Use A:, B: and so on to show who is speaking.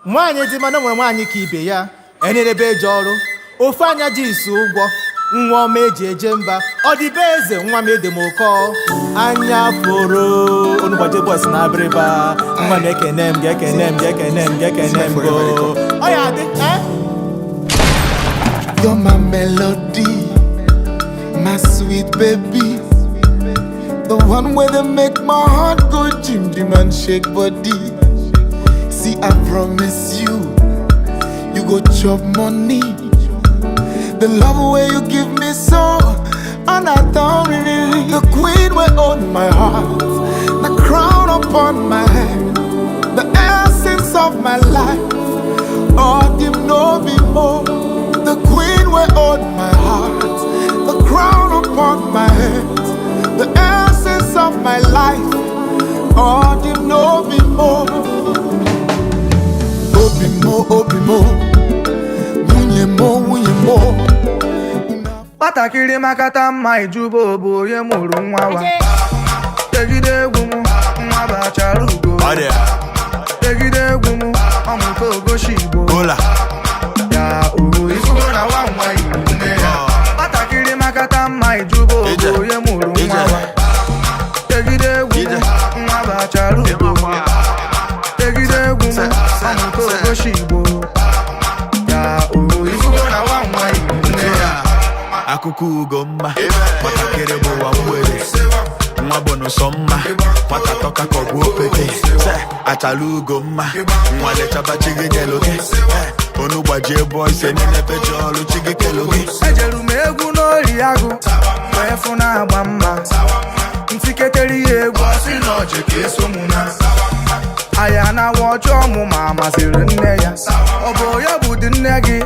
A: Nwaanyị dị mana nwere nwaanyị ka ibe ya enyerebe eje ọrụ ofe anya ji isi ụgwọ nwa ọma eji eje mba ọ dị be eze nwa m ede m ụkọ anya foro onugbaje bọs na abịrịba nwa m ekene m ga-ekene m ga-ekene m ga-ekene m go ọ ya dị
B: You're my melody, my sweet baby, the one where they make my heart go jim jim and shake body. See, I promise you, you go chop money. The love way you give me so, and I don't really. The queen will own my heart, the crown upon my head, the essence of my life. Oh, him no be more. The queen will own my heart, the crown upon my head, the essence of my life. Oh, him no be more. Obi mo, wunye mo.
C: Patakiri makata mma ijuba obo onye mụrụ nwa wa. Tegide egwu m nwa bachara ugo. Tegide egwu m ọmụta ogoshi Igbo. Ya ogo ifugo na nwa Igbo nne ya. Patakiri makata mma ijuba obo onye mụrụ nwa wa. Tegide egwu m nwa bachara ugo. Tegide egwu m ọmụta ogoshi Igbo. Ya ogo ifugo na nwa Igbo nne ya.
D: Akụkụ ugo mma nwatakịrị bụ ụwa mgbede nwa bụ n'ụsọ mma nwata tọka ka ọ bụ opete achala ugo mma nwa lechaba chi gị kelo gị onu gbajie bụọ ise niile pecha ọrụ chi gị kelo gị
C: ejeru m egwu n'ori agụ wee fụ na-agba mma ntiketere ya egwu ọsị na ọjị ka eso mụ na aya na-awa ọjọọ mụ ma masịrị nne ya ọ bụ ya bụ dị nne gị